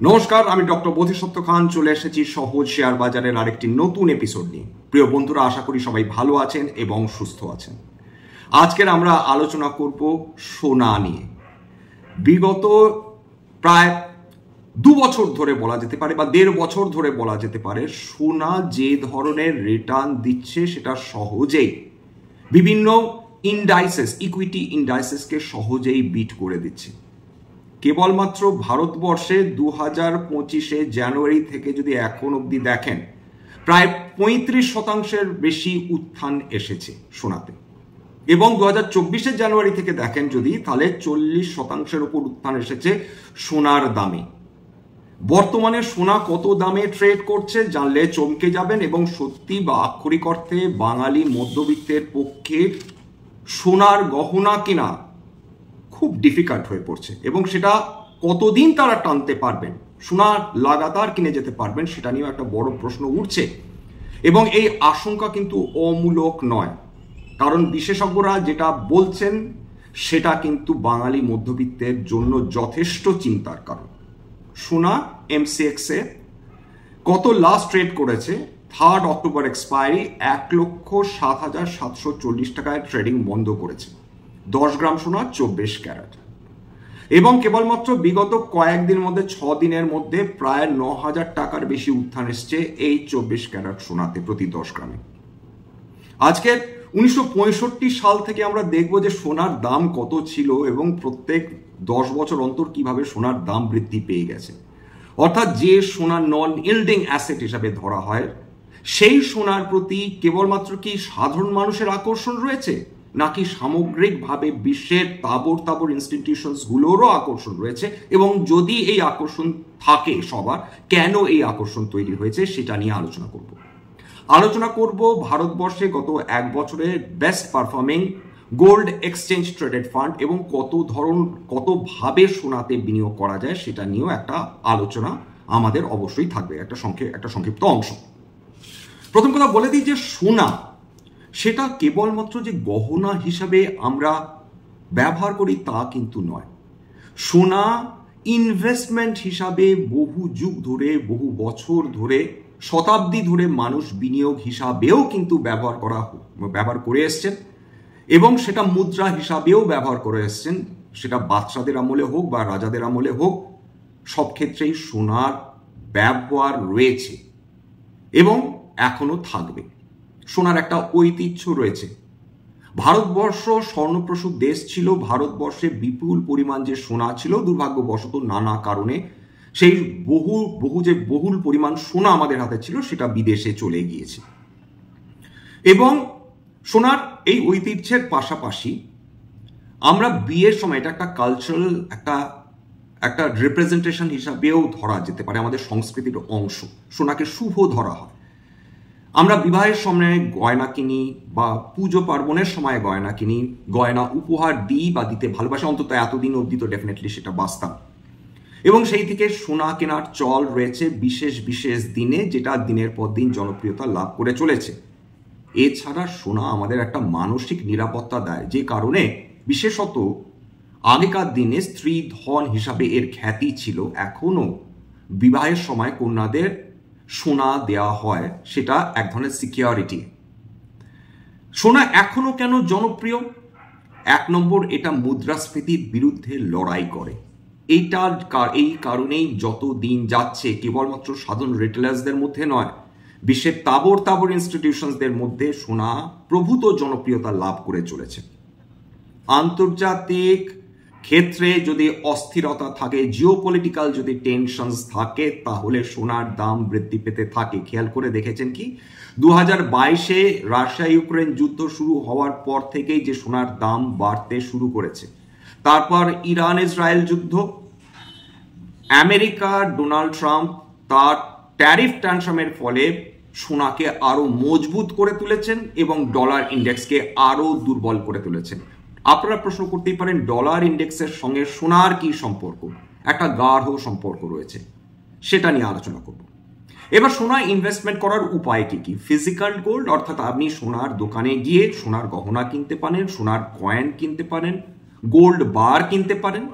নমস্কার, আমি ডক্টর বোধিসত্ত্ব খান চলে এসেছি সহজ শেয়ার বাজারের আরেকটি নতুন এপিসোড নিয়ে। প্রিয় বন্ধুরা, আশা করি সবাই ভালো আছেন এবং সুস্থ আছেন। আজকের আমরা আলোচনা করব সোনা নিয়ে। বিগত প্রায় 2 বছর ধরে বলা যেতে পারে বা 1.5 বছর ধরে বলা যেতে পারে, সোনা যে ধরনের রিটার্ন দিচ্ছে সেটা সহজেই বিভিন্ন ইন্ডাইসেস, ইকুইটি ইন্ডাইসেসকে সহজেই বিট করে দিচ্ছে। কেবলমাত্র ভারতবর্ষে 2025 জানুয়ারি থেকে যদি এখন অবধি দেখেন, প্রায় 35% বেশি উত্থান এসেছে সোনাতে, এবং 2024 জানুয়ারি থেকে দেখেন যদি, তাহলে 40% উপর উত্থান এসেছে সোনার দামে। বর্তমানে সোনা কত দামে ট্রেড করছে জানলে চমকে যাবেন, এবং সত্যি বা আক্ষরিক অর্থে বাঙালি মধ্যবিত্তের পক্ষে সোনার গহনা কেনা খুব ডিফিকাল্ট হয়ে পড়ছে, এবং সেটা কতদিন তারা টানতে পারবেন, সোনা লাগাতার কিনে যেতে পারবেন, সেটা নিয়েও একটা বড় প্রশ্ন উঠছে। এবং এই আশঙ্কা কিন্তু অমূলক নয়, কারণ বিশেষজ্ঞরা যেটা বলছেন সেটা কিন্তু বাঙালি মধ্যবিত্তের জন্য যথেষ্ট চিন্তার কারণ। সোনা এমসিএক্সে কত লাস্ট ট্রেড করেছে, 3 অক্টোবর এক্সপায়ারি 1,07,740 টাকায় ট্রেডিং বন্ধ করেছে। 10 গ্রাম সোনা 24 ক্যারেট, এবং কেবলমাত্র বিগত কয়েকদিন মধ্যে 6 দিনের মধ্যে প্রায় 9,000 টাকার বেশি উত্থান এসছে এই 24 ক্যারেট সোনাতে প্রতি 10 গ্রামে। আজকে 1965 সাল থেকে আমরা দেখব যে সোনার দাম কত ছিল, এবং প্রত্যেক 10 বছর অন্তর কিভাবে সোনার দাম বৃদ্ধি পেয়ে গেছে। অর্থাৎ যে সোনা নন ইল্ডিং অ্যাসেট হিসাবে ধরা হয়, সেই সোনার প্রতি কেবলমাত্র কি সাধারণ মানুষের আকর্ষণ রয়েছে, নাকি সামগ্রিকভাবে বিশ্বের তাবর তাবর ইনস্টিটিউশনস গুলোরও আকর্ষণ রয়েছে? এবং যদি এই আকর্ষণ থাকে সবার, কেন এই আকর্ষণ তৈরি হয়েছে সেটা নিয়ে আলোচনা করব ভারতবর্ষে গত 1 বছরে best performing gold exchange traded fund এবং কতভাবে সোনাতে বিনিয়োগ করা যায় সেটা নিয়েও একটা আলোচনা আমাদের অবশ্যই থাকবে, একটা সংক্ষিপ্ত অংশ। প্রথম কথা বলে দিই যে সোনা সেটা কেবলমাত্র যে গহনা হিসাবে আমরা ব্যবহার করি তা কিন্তু নয়। সোনা ইনভেস্টমেন্ট হিসাবে বহু যুগ ধরে, বহু বছর ধরে, শতাব্দী ধরে মানুষ বিনিয়োগ হিসাবেও কিন্তু ব্যবহার করে এসছেন, এবং সেটা মুদ্রা হিসাবেও ব্যবহার করে এসছেন। সেটা বাদশাদের আমলে হোক বা রাজাদের আমলে হোক, সব ক্ষেত্রেই সোনার ব্যবহার রয়েছে এবং এখনো থাকবে। সোনার একটা ঐতিহ্য রয়েছে। ভারতবর্ষ স্বর্ণপ্রসূত দেশ ছিল, ভারতবর্ষে বিপুল পরিমাণ যে সোনা ছিল, দুর্ভাগ্যবশত নানা কারণে সেই বহুল পরিমাণ সোনা আমাদের হাতে ছিল সেটা বিদেশে চলে গিয়েছে। এবং সোনার এই ঐতিহ্যের পাশাপাশি আমরা বিয়ের সময় এটা একটা কালচারাল একটা রিপ্রেজেন্টেশন হিসাবেও ধরা যেতে পারে, আমাদের সংস্কৃতির অংশ। সোনাকে শুভ ধরা হয়। আমরা বিবাহের সময় গয়না কিনি বা পুজো পার্বণের সময় গয়না কিনি, গয়না উপহার দিই বা দিতে ভালোবাসি, অন্তত এতদিন অবধি তো ডেফিনেটলি সেটা বাস্তব। এবং সেই থেকে সোনা কেনার চল রয়েছে বিশেষ বিশেষ দিনে, যেটা দিনের পর দিন জনপ্রিয়তা লাভ করে চলেছে। এছাড়া সোনা আমাদের একটা মানসিক নিরাপত্তা দেয়, যে কারণে বিশেষত আগেকার দিনে স্ত্রী ধন হিসাবে এর খ্যাতি ছিল। এখনো বিবাহের সময় কন্যাদের সোনা দেওয়া হয়, সেটা এক ধরনের সিকিউরিটি। সোনা এখনো কেন জনপ্রিয়? 1 নম্বর, এটা মুদ্রাস্ফীতির বিরুদ্ধে লড়াই করে। এই কারণেই যত দিন যাচ্ছে কেবলমাত্র সাধারণ রিটেলার্সদের মধ্যে নয়, বিশ্বের তাবর তাবর ইনস্টিটিউশনসদের মধ্যে সোনা প্রভূত জনপ্রিয়তা লাভ করে চলেছে। আন্তর্জাতিক ক্ষেত্রে যদি অস্থিরতা থাকে, জিওপলিটিক্যাল যদি টেনশনস থাকে, তাহলে সোনার দাম বৃদ্ধি পেতে থাকে। খেয়াল করে দেখেছেন কি, 2022-এ রাশিয়া ইউক্রেন যুদ্ধ শুরু হওয়ার পর থেকেই যে সোনার দাম বাড়তে শুরু করেছে। তারপর ইরান ইসরায়েল যুদ্ধ, আমেরিকা ডোনাল্ড ট্রাম্প তার ট্যারিফ ট্যানট্রামের ফলে সোনাকে আরো মজবুত করে তুলেছেন এবং ডলার ইন্ডেক্সকে আরো দুর্বল করে তুলেছেন। আপনারা প্রশ্ন করতেই পারেন, ডলার ইন্ডেক্সের সঙ্গে সোনার কি সম্পর্ক? একটা গাঢ় সম্পর্ক রয়েছে, সেটা নিয়ে আলোচনা করব। এবার সোনা ইনভেস্টমেন্ট করার উপায় কি? ফিজিক্যাল গোল্ড, অর্থাৎ আপনি সোনার দোকানে গিয়ে সোনার গহনা কিনতে পারেন, সোনার কয়েন কিনতে পারেন, গোল্ড বার কিনতে পারেন,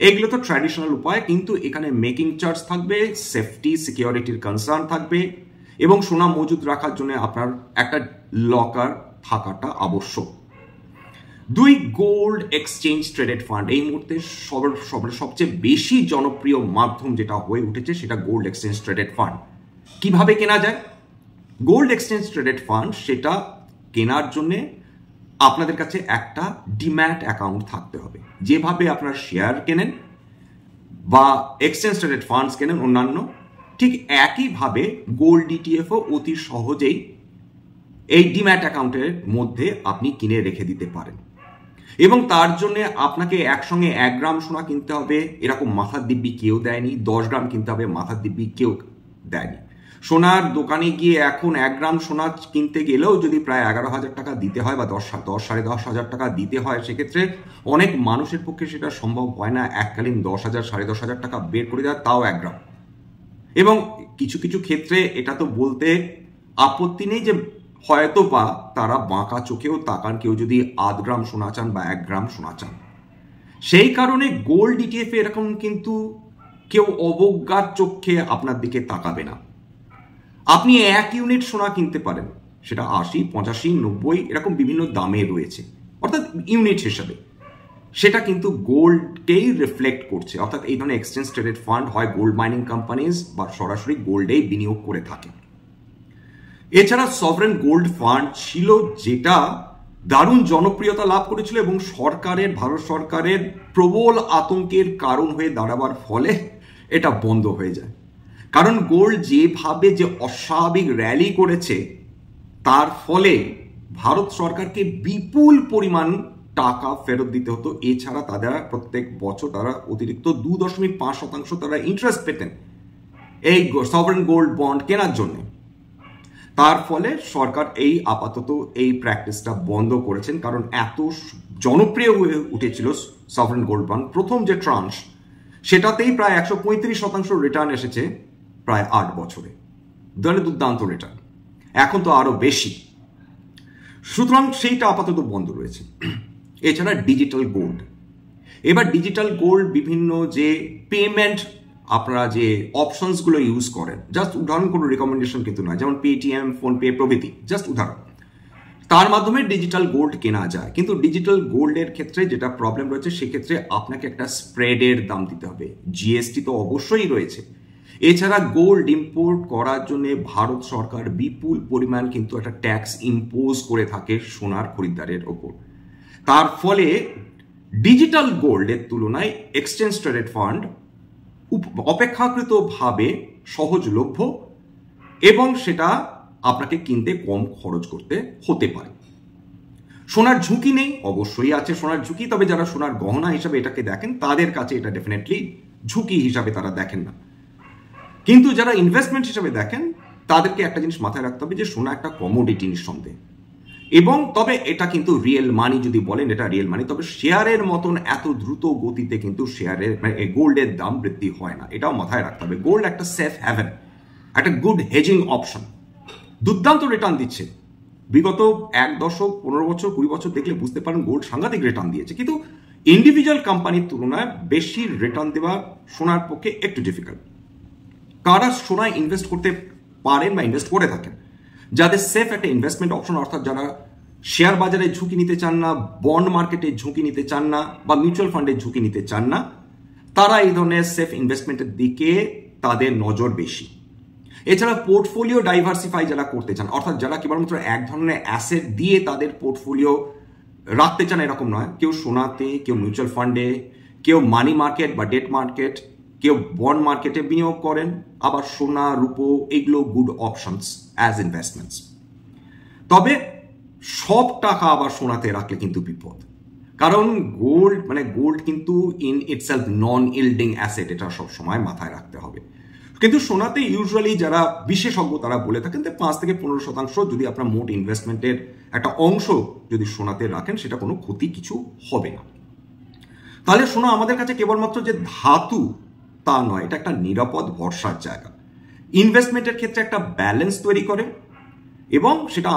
এগুলো তো ট্র্যাডিশনাল উপায়, কিন্তু এখানে মেকিং চার্জ থাকবে, সেফটি সিকিউরিটির কনসার্ন থাকবে, এবং সোনা মজুদ রাখার জন্য আপনার একটা লকার থাকাটা আবশ্যক। দুই, গোল্ড এক্সচেঞ্জ ট্রেডেড ফান্ড। এই মুহূর্তে সবচেয়ে বেশি জনপ্রিয় মাধ্যম যেটা হয়ে উঠেছে সেটা গোল্ড এক্সচেঞ্জ ট্রেডেড ফান্ড। কিভাবে কেনা যায় গোল্ড এক্সচেঞ্জ ট্রেডেড ফান্ড? সেটা কেনার জন্যে আপনাদের কাছে একটা ডিম্যাট অ্যাকাউন্ট থাকতে হবে। যেভাবে আপনার শেয়ার কেনেন বা এক্সচেঞ্জ ট্রেডেড ফান্ডস কেনেন অন্যান্য, ঠিক একইভাবে গোল্ড ইটিএফও অতি সহজেই এই ডিম্যাট অ্যাকাউন্টের মধ্যে আপনি কিনে রেখে দিতে পারেন। এবং তার জন্য আপনাকে একসঙ্গে 1 গ্রাম সোনা কিনতে হবে এরকম মাথার দিব্যি কেউ দেয়নি, 10 গ্রাম কিনতে হবে মাথার দিব্যি কেউ দেয়নি। সোনার দোকানে গিয়ে এখন 1 গ্রাম সোনা কিনতে গেলেও যদি প্রায় 11,000 টাকা দিতে হয় বা 10,000-10,500 টাকা দিতে হয়, সেক্ষেত্রে অনেক মানুষের পক্ষে সেটা সম্ভব হয় না এককালীন 10,000-10,500 টাকা বের করে দেওয়া, তাও 1 গ্রাম। এবং কিছু কিছু ক্ষেত্রে এটা তো বলতে আপত্তি নেই যে হয়তো বা তারা বাঁকা চোখেও তাকান কেউ যদি 0.5 গ্রাম সোনা চান বা 1 গ্রাম সোনা চান। সেই কারণে গোল্ড ইটিএফ এরকম কিন্তু কেউ অবজ্ঞার চোখে আপনার দিকে তাকাবে না। আপনি 1 ইউনিট সোনা কিনতে পারেন, সেটা 80, 85, 90 এরকম বিভিন্ন দামে রয়েছে, অর্থাৎ ইউনিট হিসাবে সেটা কিন্তু গোল্ডকেই রিফ্লেক্ট করছে। অর্থাৎ এই ধরনের এক্সচেঞ্জ ট্রেডেড ফান্ড হয় গোল্ড মাইনিং কোম্পানিজ বা সরাসরি গোল্ডেই বিনিয়োগ করে থাকে। এছাড়া সভরেন গোল্ড ফান্ড ছিল যেটা দারুণ জনপ্রিয়তা লাভ করেছিল এবং ভারত সরকারের প্রবল আতঙ্কের কারণ হয়ে দাঁড়াবার ফলে এটা বন্ধ হয়ে যায়। কারণ গোল্ড যেভাবে যে অস্বাভাবিক র্যালি করেছে তার ফলে ভারত সরকারকে বিপুল পরিমাণ টাকা ফেরত দিতে হতো। এছাড়া তারা প্রত্যেক বছর তারা অতিরিক্ত 2.5% তারা ইন্টারেস্ট পেতেন এই সভরেন গোল্ড বন্ড কেনার জন্য। তার ফলে সরকার আপাতত এই প্র্যাকটিসটা বন্ধ করেছেন, কারণ এত জনপ্রিয় হয়ে উঠেছিল সভরেন গোল্ড বন্ড। প্রথম যে ট্রান্স সেটাতেই প্রায় 135% রিটার্ন এসেছে প্রায় 8 বছরে, দুর্দান্ত রিটার্ন। এখন তো আরো বেশি, সুতরাং সেইটা আপাতত বন্ধ রয়েছে। এছাড়া ডিজিটাল গোল্ড, এবার ডিজিটাল গোল্ড বিভিন্ন যে পেমেন্ট আপনারা যে অপশনসগুলো ইউজ করেন, জাস্ট উদাহরণ, কোনো রিকমেন্ডেশন কিন্তু নয়, যেমন পেটিএম, ফোনপে প্রভৃতি, জাস্ট উদাহরণ, তার মাধ্যমে ডিজিটাল গোল্ড কেনা যায়। কিন্তু ডিজিটাল গোল্ডের ক্ষেত্রে যেটা প্রবলেম রয়েছে, সেক্ষেত্রে আপনাকে একটা স্প্রেডের দাম দিতে হবে, জিএসটি তো অবশ্যই রয়েছে। এছাড়া গোল্ড ইম্পোর্ট করার জন্য ভারত সরকার বিপুল পরিমাণ কিন্তু একটা ট্যাক্স ইম্পোজ করে থাকে সোনার খরিদ্দারের ওপর। তার ফলে ডিজিটাল গোল্ডের তুলনায় এক্সচেঞ্জ ট্রেডেড ফান্ড অপেক্ষাকৃতভাবে সহজলভ্য এবং সেটা আপনাকে কিনতে কম খরচ করতে হতে পারে। সোনার ঝুঁকি নেই, অবশ্যই আছে সোনার ঝুঁকি, তবে যারা সোনার গহনা হিসাবে এটাকে দেখেন তাদের কাছে এটা ডেফিনেটলি ঝুঁকি হিসাবে তারা দেখেন না। কিন্তু যারা ইনভেস্টমেন্ট হিসাবে দেখেন তাদেরকে একটা জিনিস মাথায় রাখতে হবে যে সোনা একটা কমোডিটি নিঃসন্দেহে, এবং তবে এটা কিন্তু রিয়েল মানি যদি বলেন এটা রিয়েল মানি, তবে শেয়ারের মতন এত দ্রুত গতিতে কিন্তু শেয়ারের গোল্ডের দাম বৃদ্ধি হয় না, এটাও মাথায় রাখতে হবে। গোল্ড একটা সেফ হ্যাভেন, একটা গুড হেজিং অপশন, দুর্দান্ত রিটার্ন দিচ্ছে। বিগত 1 দশক, 15 বছর, 20 বছর দেখলে বুঝতে পারেন গোল্ড সাংঘাতিক রিটার্ন দিয়েছে। কিন্তু ইন্ডিভিজুয়াল কোম্পানির তুলনায় বেশি রিটার্ন দেওয়া সোনার পক্ষে একটু ডিফিকাল্ট। কারা সোনায় ইনভেস্ট করতে পারেন বা ইনভেস্ট করে থাকেন, যাদের সেফ একটা ইনভেস্টমেন্ট অপশন, অর্থাৎ যারা শেয়ার বাজারে ঝুঁকি নিতে চান না, বন্ড মার্কেটে ঝুঁকি নিতে চান না বা মিউচুয়াল ফান্ডে ঝুঁকি নিতে চান না, তারা এই ধরনের সেফ ইনভেস্টমেন্টের দিকে তাদের নজর বেশি। এছাড়া পোর্টফোলিও ডাইভার্সিফাই যারা করতে চান, অর্থাৎ যারা কেবলমাত্র এক ধরনের অ্যাসেট দিয়ে তাদের পোর্টফোলিও রাখতে চান এরকম নয়, কেউ সোনাতে, কেউ মিউচুয়াল ফান্ডে, কেউ মানি মার্কেট বা ডেট মার্কেট, কেউ বন্ড মার্কেটে বিনিয়োগ করেন, আবার সোনা, রূপো এগুলো গুড অপশনস অ্যাজ ইনভেস্টমেন্টস। তবে সব টাকা আবার সোনাতে রাখলে কিন্তু বিপদ, কারণ গোল্ড কিন্তু in itself non yielding asset, এটা সব সময় মাথায় রাখতে হবে। কিন্তু সোনাতে ইউজুয়ালি যারা বিশেষজ্ঞ তারা বলে থাকেন যে 5 থেকে 15% যদি আপনার মোট ইনভেস্টমেন্টের একটা অংশ যদি সোনাতে রাখেন সেটা কোনো ক্ষতি কিছু হবে না। তাহলে সোনা আমাদের কাছে কেবলমাত্র যে ধাতু তা নয়, এটা একটা নিরাপদ ভরসার জায়গা, ইনভেস্টমেন্টের ক্ষেত্রে একটা ব্যালেন্স তৈরি করে, এবং সেটা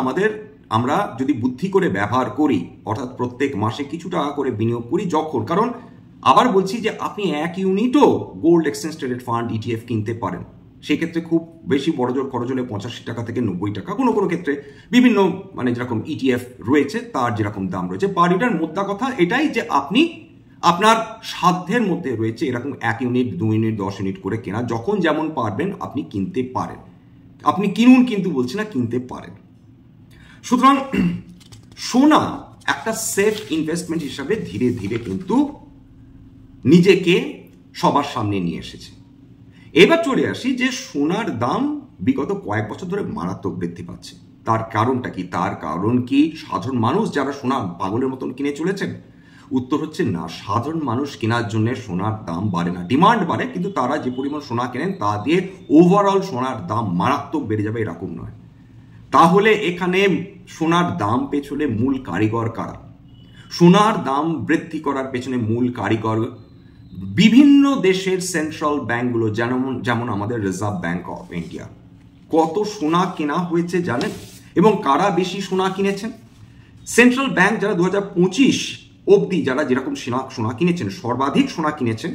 আমরা যদি বুদ্ধি করে ব্যবহার করি, অর্থাৎ প্রত্যেক মাসে কিছু টাকা করে বিনিয়োগ করি, কারণ আবার বলছি যে আপনি 1 ইউনিটও gold exchange traded fund ETF কিনতে পারেন। সেক্ষেত্রে খুব বেশি বড়জোর খরচ হলে 85 টাকা থেকে 90 টাকা, কোনো কোনো ক্ষেত্রে বিভিন্ন মানে যেরকম ইটিএফ রয়েছে তার যেরকম দাম রয়েছে। পার লিটার মোদ্দা কথা এটাই যে আপনি আপনার সাধ্যের মধ্যে রয়েছে এরকম 1 ইউনিট 2 ইউনিট 10 ইউনিট করে কেনা, যখন যেমন পারবেন আপনি কিনতে পারেন। আপনি কিনুন কিন্তু বলছি না, কিনতে পারেন। সুতরাং সোনা একটা সেফ ইনভেস্টমেন্ট হিসাবে ধীরে ধীরে কিন্তু নিজেকে সবার সামনে নিয়ে এসেছে। এবার চলে আসি যে সোনার দাম বিগত কয়েক বছর ধরে মারাত্মক বৃদ্ধি পাচ্ছে। তার কারণটা কি? তার কারণ কি সাধারণ মানুষ যারা সোনা পাগলের মতন কিনে চলেছেন? উত্তর হচ্ছে না, সাধারণ মানুষ কেনার জন্য সোনার দাম বাড়ে না, ডিমান্ড বাড়ে, কিন্তু তারা যে পরিমাণ সোনা কেনেন তা দিয়ে ওভারঅল সোনার দাম মারাত্মক বেড়ে যাবে এরকম নয়। তাহলে এখানে সোনার দাম পেছনে মূল কারিগর কারা? সোনার দাম বৃদ্ধি করার পেছনে মূল কারিগর বিভিন্ন দেশের সেন্ট্রাল ব্যাংকগুলো, যেমন আমাদের রিজার্ভ ব্যাংক অফ ইন্ডিয়া। কত সোনা কেনা হয়েছে জানেন? এবং কারা বেশি সোনা কিনেছেন? সেন্ট্রাল ব্যাংক যারা 2025 অবধি যারা যেরকম সোনা কিনেছেন, সর্বাধিক সোনা কিনেছেন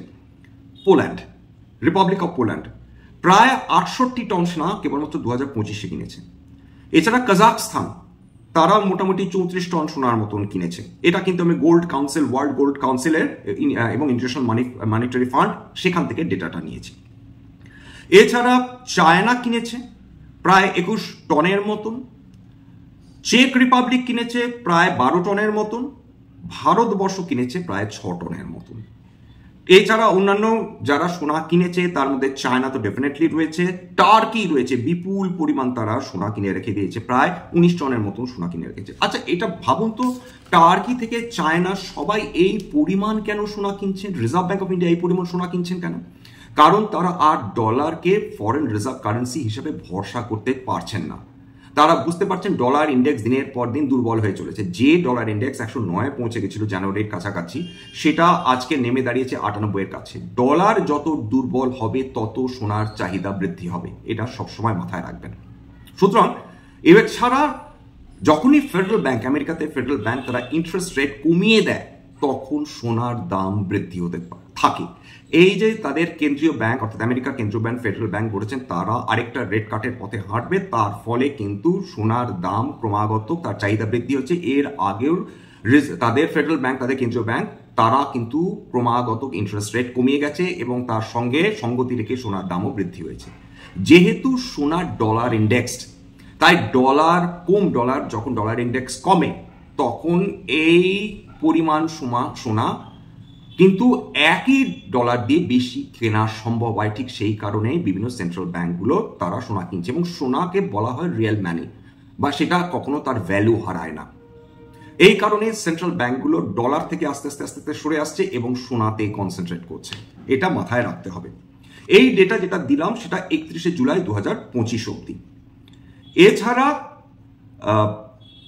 পোল্যান্ড, রিপাবলিক অফ পোল্যান্ড, প্রায় 68 টন সোনা কেবলমাত্র 2025 কিনেছে। এছাড়া কাজাখস্তান, তারা মোটামুটি 34 টন সোনার মতন কিনেছে। এটা কিন্তু আমি গোল্ড কাউন্সিল, ওয়ার্ল্ড গোল্ড কাউন্সিলের এবং ইন্টারন্যাশনাল মনিটারি ফান্ড সেখান থেকে ডেটাটা নিয়েছে। এছাড়া চায়না কিনেছে প্রায় 21 টনের মতন, চেক রিপাবলিক কিনেছে প্রায় 12 টনের মতন, ভারতবর্ষ কিনেছে প্রায় 6 টনের মতন। এছাড়া অন্যান্য যারা সোনা কিনেছে তার মধ্যে চায়না তো ডেফিনেটলি রয়েছে, টার্কি রয়েছে, বিপুল পরিমাণ তারা সোনা কিনে রেখে দিয়েছে, প্রায় 19 টনের মতন সোনা কিনে রেখেছে। আচ্ছা, এটা ভাবুন তো, টার্কি থেকে চায়না সবাই এই পরিমাণ কেন সোনা কিনছেন? রিজার্ভ ব্যাংক অফ ইন্ডিয়া এই পরিমাণ সোনা কিনছেন কেন? কারণ তারা আর ডলারকে ফরেন রিজার্ভ কারেন্সি হিসেবে ভরসা করতে পারছেন না। তারা বুঝতে পারছেন ডলার ইন্ডেক্স দিনের পর দিন দুর্বল হয়ে চলেছে। যে ডলার ইন্ডেক্স 109 পৌঁছে গেছিল জানুয়ারির কাছাকাছি, সেটা আজকে নেমে দাঁড়িয়েছে 98 এর কাছে। ডলার যত দুর্বল হবে তত সোনার চাহিদা বৃদ্ধি হবে, এটা সবসময় মাথায় রাখবেন। সুতরাং এবার ছাড়া যখনই ফেডারেল ব্যাংক, আমেরিকাতে ফেডারেল ব্যাংক তারা ইন্টারেস্ট রেট কমিয়ে দেয়, তখন সোনার দাম বৃদ্ধি হতে থাকে। এই যে তাদের কেন্দ্রীয় ব্যাংক অর্থাৎ আমেরিকার কেন্দ্রীয় ব্যাংক ফেডারেল ব্যাংক বলেছেন তারা আরেকটা রেট কাটের পথে হাঁটবে, তার ফলে কিন্তু সোনার দাম ক্রমাগত তার চাহিদা বৃদ্ধি হচ্ছে। এর আগেও তাদের ফেডারেল ব্যাংক, তাদের কেন্দ্রীয় ব্যাংক, তারা কিন্তু ক্রমাগত ইন্টারেস্ট রেট কমিয়ে গেছে এবং তার সঙ্গে সঙ্গতি রেখে সোনার দামও বৃদ্ধি হয়েছে। যেহেতু সোনার ডলার ইন্ডেক্সড, তাই ডলার যখন ডলার ইন্ডেক্স কমে তখন এই পরিমাণ সোনা কিন্তু একই ডলার দিয়ে বেশি কেনা সম্ভব হয়। ঠিক সেই কারণে বিভিন্ন সেন্ট্রাল ব্যাংকগুলো তারা সোনা কিনছে এবং সোনাকে বলা হয় রিয়েল মানি, বা সেটা কখনো তার ভ্যালু হারায় না। এই কারণে সেন্ট্রাল ব্যাংকগুলো ডলার থেকে আস্তে আস্তে সরে আসছে এবং সোনাতে কনসেন্ট্রেট করছে, এটা মাথায় রাখতে হবে। এই ডেটা যেটা দিলাম সেটা 31 জুলাই 2025 অবধি। এছাড়া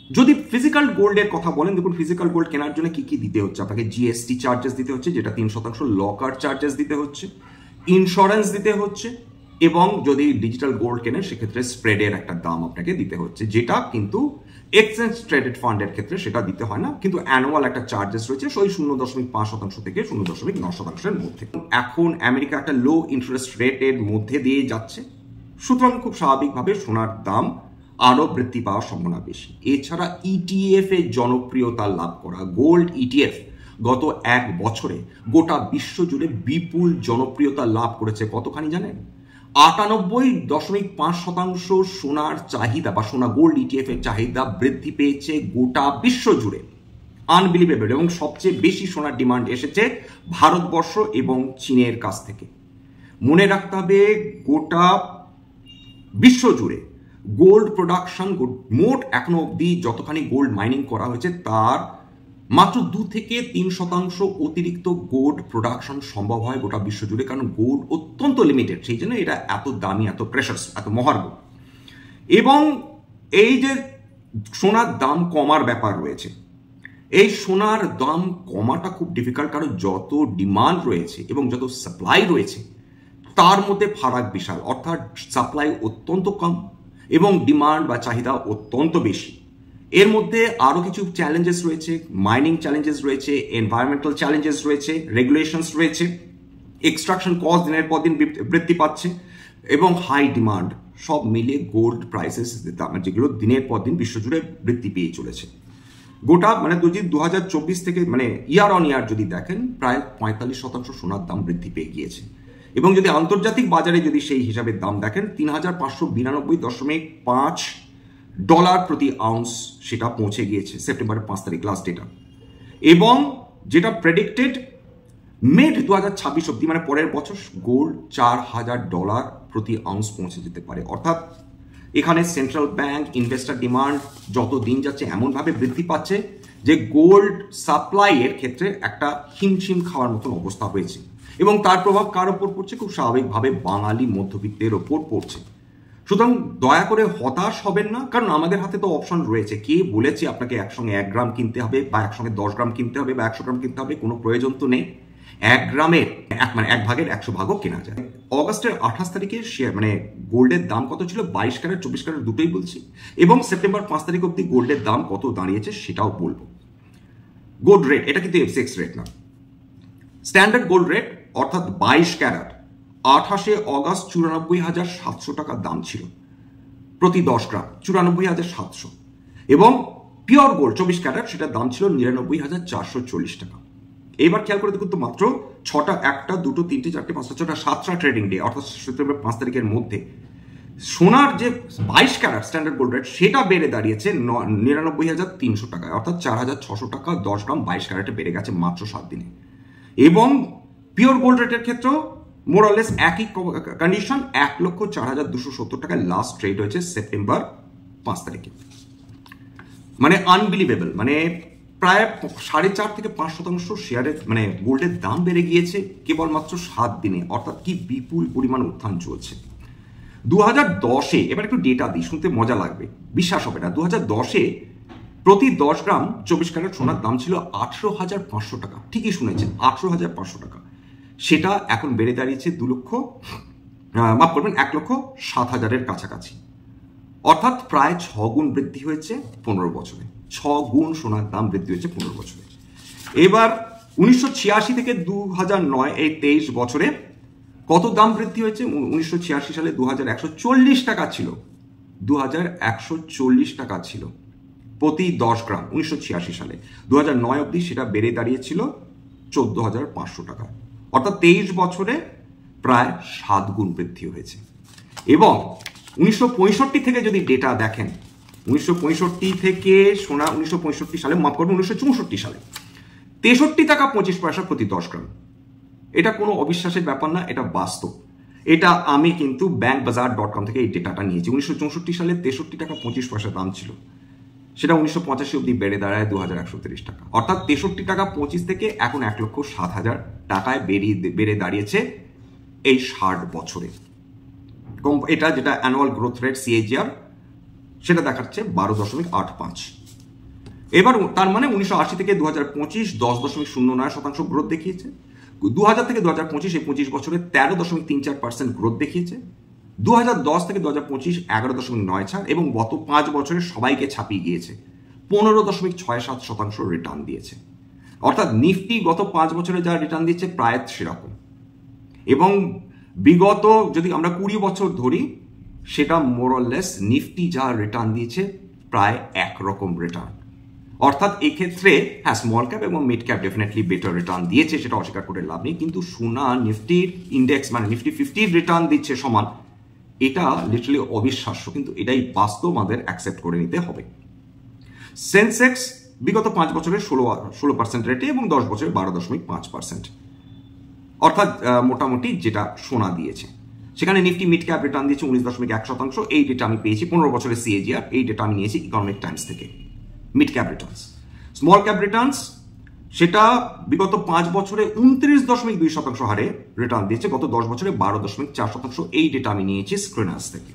যদি ফিজিক্যাল গোল্ডের কথা বলেন, দেখুন ফিজিক্যাল গোল্ড কেনার জন্য কি কি দিতে হচ্ছে আপনাকে? জিএসটি চার্জেস দিতে হচ্ছে, যেটা 3%, লকার চার্জেস দিতে হচ্ছে, ইন্স্যুরেন্স দিতে হচ্ছে, এবং যদি ডিজিটাল গোল্ড কেনেন সেক্ষেত্রে স্প্রেডের একটা দাম আপনাকে দিতে হচ্ছে, যেটা কিন্তু এক্সচেঞ্জ ট্রেডেড ফান্ডের ক্ষেত্রে সেটা দিতে হয় না, কিন্তু অ্যানুয়াল একটা চার্জেস রয়েছে ওই 0.5% থেকে 0.9%-এর মধ্যে। এখন আমেরিকা একটা লো ইন্টারেস্ট রেটের মধ্যে দিয়ে যাচ্ছে, সুতরাং খুব স্বাভাবিকভাবে সোনার দাম আরো বৃদ্ধি পাওয়ার সম্ভাবনা বেশি। এছাড়া ইটিএফ এর জনপ্রিয়তা লাভ করা গোল্ড ইটিএফ গত 1 বছরে গোটা বিশ্ব জুড়ে বিপুল জনপ্রিয়তা লাভ করেছে। কতখানি জানেন? 98.5% সোনার চাহিদা বা সোনা গোল্ড ইটিএফ এর চাহিদা বৃদ্ধি পেয়েছে গোটা বিশ্ব জুড়ে। আনবিলিভেবল। এবং সবচেয়ে বেশি সোনার ডিমান্ড এসেছে ভারতবর্ষ এবং চীনের কাছ থেকে। মনে রাখতে হবে গোটা বিশ্ব জুড়ে গোল্ড প্রোডাকশন মোট এখনো অব্দি যতখানি গোল্ড মাইনিং করা হয়েছে তার মাত্র 2 থেকে 3% অতিরিক্ত গোল্ড প্রোডাকশন সম্ভব হয় গোটা বিশ্ব জুড়ে, কারণ গোল্ড অত্যন্ত লিমিটেড, সেই জন্য এটা এত দামি, এত প্রেশাস, এত মহার্ঘ। এবং এই যে সোনার দাম কমার ব্যাপার রয়েছে, এই সোনার দাম কমাটা খুব ডিফিকাল্ট, কারণ যত ডিমান্ড রয়েছে এবং যত সাপ্লাই রয়েছে তার মধ্যে ফারাক বিশাল। অর্থাৎ সাপ্লাই অত্যন্ত কম এবং ডিমান্ড বা চাহিদা অত্যন্ত বেশি। এর মধ্যে আরো কিছু চ্যালেঞ্জেস রয়েছে, মাইনিং চ্যালেঞ্জেস রয়েছে, এনভায়রনমেন্টাল চ্যালেঞ্জেস রয়েছে, রেগুলেশনস রয়েছে, এক্সট্রাকশন কস্ট দিনের পর দিন বৃদ্ধি পাচ্ছে এবং হাই ডিমান্ড, সব মিলিয়ে গোল্ড প্রাইসেস যেগুলো দিনের পর দিন বিশ্বজুড়ে বৃদ্ধি পেয়ে চলেছে। গোটা মানে যদি 2024 থেকে মানে ইয়ার অন ইয়ার যদি দেখেন প্রায় 45% সোনার দাম বৃদ্ধি পেয়ে গিয়েছে। এবং যদি আন্তর্জাতিক বাজারে যদি সেই হিসাবে দাম দেখেন $3,592.5 প্রতি আউন্স সেটা পৌঁছে গিয়েছে সেপ্টেম্বরের 5 তারিখ লাস্ট ডেটা। এবং যেটা প্রেডিক্টেড মিড 2026 অব্দি মানে পরের বছর গোল্ড $4,000 প্রতি আউন্স পৌঁছে যেতে পারে। অর্থাৎ এখানে সেন্ট্রাল ব্যাংক ইনভেস্টর ডিমান্ড যত দিন যাচ্ছে এমনভাবে বৃদ্ধি পাচ্ছে যে গোল্ড সাপ্লাই এর ক্ষেত্রে একটা হিমশিম খাওয়ার মতন অবস্থা হয়েছে। এবং তার প্রভাব কার ওপর পড়ছে? খুব স্বাভাবিকভাবে বাঙালি মধ্যবিত্তের ওপর পড়ছে। সুতরাং দয়া করে হতাশ হবেন না, কারণ আমাদের হাতে তো অপশন রয়েছে। কে বলেছে আপনাকে একসঙ্গে 1 গ্রাম কিনতে হবে বা একসঙ্গে 10 গ্রাম কিনতে হবে বা 100 গ্রাম কিনতে হবে? কোনো প্রয়োজন তো নেই। 1 গ্রামের মানে 1 ভাগের 100 ভাগও কেনা যায়। অগাস্টের 28 তারিখে মানে গোল্ডের দাম কত ছিল? 22 ক্যারেট 24 ক্যারেট দুটোই বলছি। এবং সেপ্টেম্বর 5 তারিখ অব্দি গোল্ডের দাম কত দাঁড়িয়েছে সেটাও বলবো। গোল্ড রেট, এটা কিন্তু এফএক্স রেট না, স্ট্যান্ডার্ড গোল্ড রেট অর্থাৎ 22 ক্যারেট 28 অগাস্ট 94,700 টাকার দাম ছিল প্রতি 10 গ্রাম, 94,700। এবং পিওর গোল্ড 24 ক্যারেট সেটার দাম ছিল 99,440 টাকা। এবার খেয়াল করে দেখুন তো, মাত্র 6টা 1টা 2টো 3টে 4টে 5টা 6টা 7টা ট্রেডিং ডে অর্থাৎ সেপ্টেম্বর 5 তারিখের মধ্যে সোনার যে 22 ক্যারেট স্ট্যান্ডার্ড গোল্ড রেট সেটা বেড়ে দাঁড়িয়েছে 99,300 টাকায়, অর্থাৎ 4,600 টাকা 10 গ্রাম 22 ক্যারেটে বেড়ে গেছে মাত্র 7 দিনে। এবং পিওর গোল্ড রেটের ক্ষেত্রেও মোরলেস একই কন্ডিশন, 1,04,270 টাকায় লাস্ট ট্রেড হয়েছে সেপ্টেম্বর 5 তারিখে। মানে আনবিলিভেবল, মানে প্রায় 4.5 থেকে 5% শেয়ারের মানে গোল্ডের দাম বেড়ে গিয়েছে কেবলমাত্র 7 দিনে। অর্থাৎ কি বিপুল পরিমাণ উত্থান চলছে। 2010-এ এবার একটু ডেটা দিই, শুনতে মজা লাগবে, বিশ্বাস হবে না। 2010-এ প্রতি 10 গ্রাম 24 ক্যারেট সোনার দাম ছিল 18,500 টাকা। ঠিকই শুনেছেন, 18,500 টাকা। সেটা এখন বেড়ে দাঁড়িয়েছে 1,07,000-এর কাছাকাছি। অর্থাৎ প্রায় 6 গুণ বৃদ্ধি হয়েছে 15 বছরে। 6 গুণ সোনার দাম বৃদ্ধি হয়েছে 15 বছরে। এবার 1986 থেকে 2009 এই 23 বছরে কত দাম বৃদ্ধি হয়েছে? 1986 সালে 2,140 টাকা ছিল, 2,140 টাকা ছিল প্রতি 10 গ্রাম 1986 সালে। 2009 অবধি সেটা বেড়ে দাঁড়িয়েছিল 14,500 টাকা। অর্থাৎ 23 বছরে প্রায় 7 গুণ বৃদ্ধি হয়েছে। এবং 1965 থেকে যদি ডেটা দেখেন, 1965 থেকে সোনা 1965 সালে, মাফ করবেন 1964 সালে 63 টাকা 25 পয়সা প্রতি 10 গ্রাম। এটা কোনো অবিশ্বাসের ব্যাপার না, এটা বাস্তব। এটা আমি কিন্তু bankbazaar.com থেকে এই ডেটাটা নিয়েছি। 1964 সালে 63 টাকা 25 পয়সা দাম ছিল, সেটা 1985 অব্দি বেড়ে দাঁড়ায় 2,130 টাকা। অর্থাৎ 63 টাকা 25 থেকে এখন 1,07,000 টাকায় বেড়ে দাঁড়িয়েছে এই 60 বছরে। এটা যেটা অ্যানুয়াল গ্রোথ রেট CAGR সেটা দেখাচ্ছে 12.85। এবার তার মানে 1980 থেকে 2025 10.09% গ্রোথ দেখিয়েছে। 2000 থেকে 2025 এই 25 বছরে 13.34% গ্রোথ দেখিয়েছে। 2010 থেকে 2025 11.94 এবং গত 5 বছরে সবাইকে ছাপিয়ে গিয়েছে, 15.67% রিটার্ন দিয়েছে। অর্থাৎ নিফটি গত 5 বছরে যা রিটার্ন দিচ্ছে প্রায় সেরকম। এবং বিগত যদি আমরা 20 বছর ধরি সেটা মোরলেস নিফটি যা রিটার্ন দিয়েছে প্রায় একরকম রিটার্ন। অর্থাৎ এক্ষেত্রে হ্যাঁ, স্মল ক্যাপ এবং mid cap definitely better return দিয়েছে, সেটা অস্বীকার করে লাভ নেই। কিন্তু সোনা নিফটির ইন্ডেক্স মানে নিফটি 50 রিটার্ন দিচ্ছে সমান, এটা লিটারালি অবিশ্বাস্য, কিন্তু এটাই বাস্তব, আমাদের অ্যাকসেপ্ট করে নিতে হবে। সেন্সেক্স বিগত 5 বছরে 16% রেটে এবং 10 বছরে 12.5%, অর্থাৎ মোটামুটি যেটা সোনা দিয়েছে। সেখানে নিফটি মিড ক্যাপ রিটার্ন দিয়েছে 19.1%। এই ডেটা আমি পেয়েছি 15 বছরের CAGR, এই ডেটা আমি নিয়েছি ইকোনমিক টাইমস থেকে। Mid cap Returns, small cap Returns সেটা বিগত 5 বছরে 29.2% হারে রিটার্ন দিয়েছে, গত 10 বছরে 12.4%। এই ডেটা আমি নিয়েছি স্ক্রিনার্স থেকে।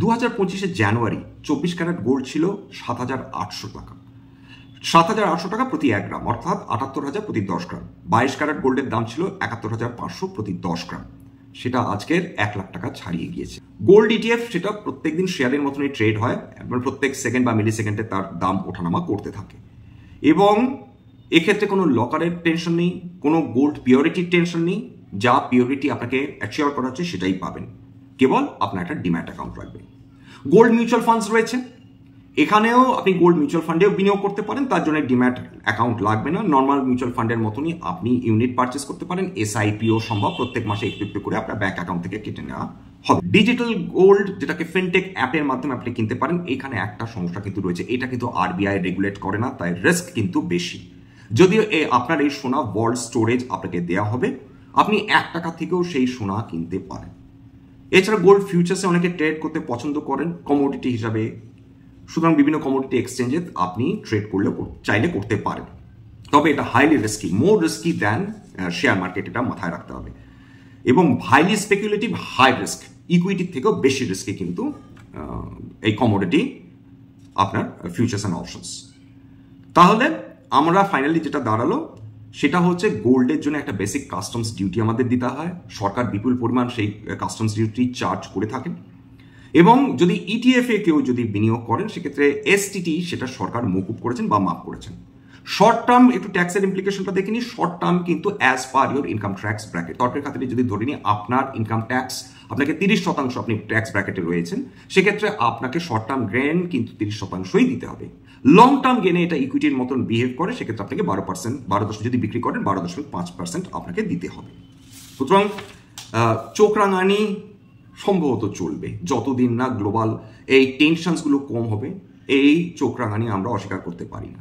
2025 জানুয়ারি 24 ক্যারেট গোল্ড ছিল 7,800 টাকা, 7,800 টাকা প্রতি 1 গ্রাম, অর্থাৎ 78,000 প্রতি 10 গ্রাম। 22 ক্যারেট গোল্ডের দাম ছিল 71,500 প্রতি 10 গ্রাম, সেটা আজকের 1 লাখ টাকা ছাড়িয়ে গিয়েছে। গোল্ড ইটিএফ সেটা প্রত্যেকদিন শেয়ারের মতনই ট্রেড হয়, প্রত্যেক সেকেন্ড বা মিলি সেকেন্ডে তার দাম ওঠানামা করতে থাকে, এবং এক্ষেত্রে কোনো লকারের টেনশন নেই, কোনো গোল্ড পিওরিটির টেনশন নেই। যা পিওরিটি আপনাকে অ্যাচিওর করা হচ্ছে সেটাই পাবেন, কেবল আপনার একটা ডিম্যাট অ্যাকাউন্ট লাগবে। গোল্ড মিউচুয়াল ফান্ডস রয়েছে, এখানেও আপনি গোল্ড মিউচুয়াল ফান্ডেও বিনিয়োগ করতে পারেন, তার জন্য ডিম্যাট অ্যাকাউন্ট লাগবে না। নর্মাল মিউচুয়াল ফান্ডের মতনই আপনি ইউনিট পারচেস করতে পারেন, এসআইপিও সম্ভব, প্রত্যেক মাসে একটু একটু করে আপনার ব্যাংক অ্যাকাউন্ট থেকে কেটে নেওয়া হবে। ডিজিটাল গোল্ড যেটাকে ফিনটেক অ্যাপের মাধ্যমে আপনি কিনতে পারেন, এখানে একটা সমস্যা কিন্তু রয়েছে, এটা কিন্তু আরবিআই রেগুলেট করে না, তাই রিস্ক কিন্তু বেশি। যদিও আপনার এই সোনা ওয়ার্ল্ড স্টোরেজ আপনাকে দেওয়া হবে, আপনি 1 টাকা থেকেও সেই সোনা কিনতে পারেন। এছাড়া গোল্ড ফিউচার্সে অনেকে ট্রেড করতে পছন্দ করেন কমোডিটি হিসাবে, সুতরাং বিভিন্ন কমোডিটি এক্সচেঞ্জে আপনি ট্রেড করলে চাইলে করতে পারেন, তবে এটা হাইলি রিস্কি, মোর রিস্কি দ্যান শেয়ার মার্কেট, এটা মাথায় রাখতে হবে। এবং হাইলি স্পেকুলেটিভ, হাই রিস্ক, ইকুইটির থেকেও বেশি রিস্কি কিন্তু এই কমোডিটি আপনার ফিউচার্স অ্যান্ড অপশনস। তাহলে আমরা ফাইনালি যেটা দাঁড়ালো সেটা হচ্ছে গোল্ডের জন্য একটা বেসিক কাস্টমস ডিউটি আমাদের দিতে হয়, সরকার বিপুল পরিমাণ সেই কাস্টমস ডিউটি চার্জ করে থাকেন। এবং যদি ইটিএফ এ কেউ যদি বিনিয়োগ করেন সেক্ষেত্রে এসটিটি সেটা সরকার মকুব করেছেন বা মাফ করেছেন। শর্ট টার্ম একটু ট্যাক্সের ইমপ্লিকেশনটা দেখে নিই। শর্ট টার্ম কিন্তু as per your income tax bracket, তর্কের খাতিরে যদি ধরে নিই আপনার ইনকাম ট্যাক্স আপনাকে 30% আপনি ট্যাক্স ব্র্যাকেটে রয়েছেন, সেক্ষেত্রে আপনাকে শর্ট টার্ম গেন কিন্তু 30%ই দিতে হবে। লং টার্ম গেনে এটা ইকুইটির মতন বিহেভ করে, সেক্ষেত্রে আপনাকে 12% যদি বিক্রি করেন 12.5% আপনাকে দিতে হবে। সুতরাং চোখ রাঙানি সম্ভবত চলবে যতদিন না গ্লোবাল এই টেনশনসগুলো কম হবে, এই চোখ রাঙানি আমরা অস্বীকার করতে পারি না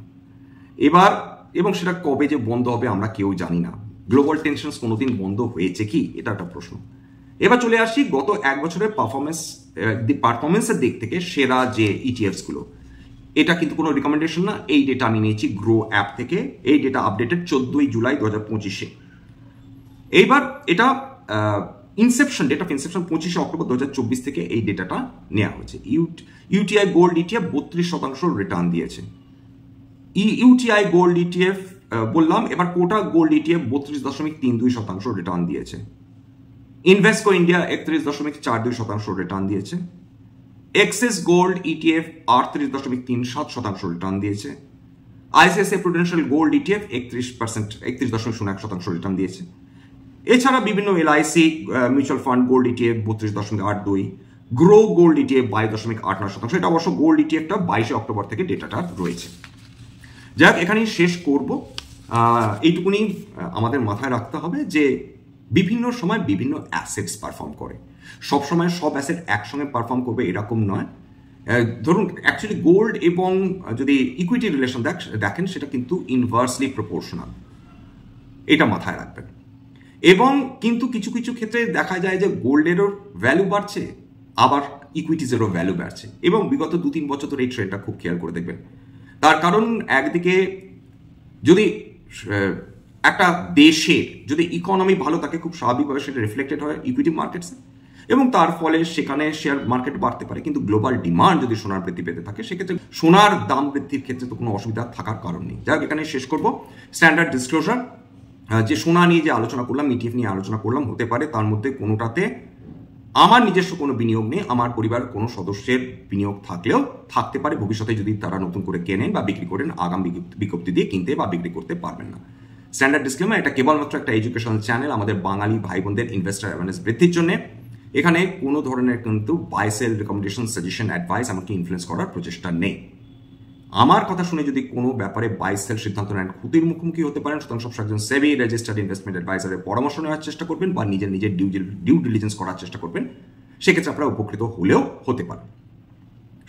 এবার, এবং সেটা কবে যে বন্ধ হবে আমরা কেউ জানি না। গ্লোবাল টেনশনস কোনোদিন বন্ধ হয়েছে কি, এটা একটা প্রশ্ন। এবার চলে আসি গত 1 বছরের পারফরমেন্সের দিক থেকে সেরা যে ইটিএফসগুলো, এটা কিন্তু কোনো রিকমেন্ডেশন না, এই ডেটা আমি নিয়েছি গ্রো অ্যাপ থেকে, এই ডেটা আপডেটেড 14 জুলাই 2025-এ। এইবার এটা inception, date of inception 25 October 2024 থেকে এই ডেটাটা নেওয়া হয়েছে। ইউটিআই গোল্ড ইটিএফ 32% রিটার্ন দিয়েছে। ইউটিআই গোল্ড ইটিএফ বললাম, এবার কোটা গোল্ড ইটিএফ 32.32% রিটার্ন দিয়েছে। ইনভেস্টকো ইন্ডিয়া 31.42% রিটার্ন দিয়েছে। এক্সিস গোল্ড ইটিএফ 38.37% রিটার্ন দিয়েছে। ICICI Prudential gold ETF 31.01% return দিয়েছে। এছাড়া বিভিন্ন LIC mutual fund gold ETF 32.82, Groww gold ETF 22.89%। এটা অবশ্য গোল্ড ইটিএফটা 22 অক্টোবর থেকে ডেটাটা রয়েছে। যাই হোক, এখানেই শেষ করব। এইটুকুনি আমাদের মাথায় রাখতে হবে যে বিভিন্ন সময় বিভিন্ন অ্যাসেটস পারফর্ম করে, সবসময় সব অ্যাসেট একসঙ্গে পারফর্ম করবে এরকম নয়। ধরুন অ্যাকচুয়ালি গোল্ড এবং যদি ইকুইটি রিলেশন দেখেন সেটা কিন্তু ইনভার্সলি প্রপোর্শনাল, এটা মাথায় রাখবেন। এবং কিন্তু কিছু কিছু ক্ষেত্রে দেখা যায় যে গোল্ডেরও ভ্যালু বাড়ছে, আবার ইকুইটিজেরও ভ্যালু বাড়ছে, এবং বিগত 2-3 বছর ধরে এই ট্রেন্ডটা খুব খেয়াল করে দেখবেন। তার কারণ একদিকে যদি একটা দেশের যদি ইকোনমি ভালো থাকে, খুব স্বাভাবিকভাবে সেটা রিফ্লেক্টেড হয় ইকুইটি মার্কেটসে, এবং তার ফলে সেখানে শেয়ার মার্কেট বাড়তে পারে। কিন্তু গ্লোবাল ডিমান্ড যদি সোনার বৃদ্ধি পেতে থাকে, সেক্ষেত্রে সোনার দাম বৃদ্ধির ক্ষেত্রে তো কোনো অসুবিধা থাকার কারণ নেই। যাই হোক, এখানে শেষ করব। স্ট্যান্ডার্ড ডিসক্লোজার, যে সোনা নিয়ে যে আলোচনা করলাম, ইটিএফ নিয়ে আলোচনা করলাম, হতে পারে তার মধ্যে কোনোটাতে আমার নিজস্ব কোনো বিনিয়োগ নেই, আমার পরিবারের কোনো সদস্যের বিনিয়োগ থাকলেও থাকতে পারে ভবিষ্যতে যদি তারা নতুন করে কেনেন বা বিক্রি করেন, আগাম বিজ্ঞপ্তি দিয়ে কিনতে বা বিক্রি করতে পারবেন না। স্ট্যান্ডার্ড ডিসক্লেমার, এটা কেবলমাত্র একটা এডুকেশনাল চ্যানেল আমাদের বাঙালি ভাই বোনদের ইনভেস্টার অ্যাওয়ারনেস বৃদ্ধির জন্য। এখানে কোনো ধরনের কিন্তু buy sell recommendation, suggestion, advice আমাকে ইনফ্লুয়েন্স করার প্রচেষ্টা নেই। আমার কথা শুনে যদি কোনো ব্যাপারে বাই সেল সিদ্ধান্ত নেন, ক্ষতির মুখোমুখি হতে পারেন। সুতরাং সবসময় একজন সেবি রেজিস্টার্ড ইনভেস্টমেন্ট অ্যাডভাইজারের পরামর্শ নেওয়ার চেষ্টা করবেন বা নিজের ডিউ ডিলিজেন্স করার চেষ্টা করবেন, সেক্ষেত্রে আপনারা উপকৃত হলেও হতে পারে।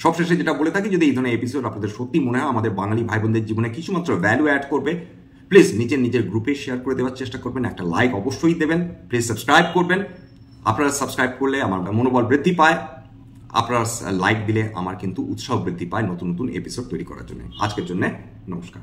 সবশেষে যেটা বলে থাকি, যদি এই ধরনের এপিসোড আপনাদের সত্যি মনে হয় আমাদের বাঙালি ভাই বোনদের জীবনে কিছুমাত্র ভ্যালু অ্যাড করবে, প্লিজ নিজের গ্রুপে শেয়ার করে দেওয়ার চেষ্টা করবেন, একটা লাইক অবশ্যই দেবেন, প্লিজ সাবস্ক্রাইব করবেন। আপনারা সাবস্ক্রাইব করলে আমার মনোবল বৃদ্ধি পায়, আপনারা লাইক দিলে আমার কিন্তু উৎসাহ বৃদ্ধি পায় নতুন নতুন এপিসোড তৈরি করার জন্য। আজকের জন্য নমস্কার।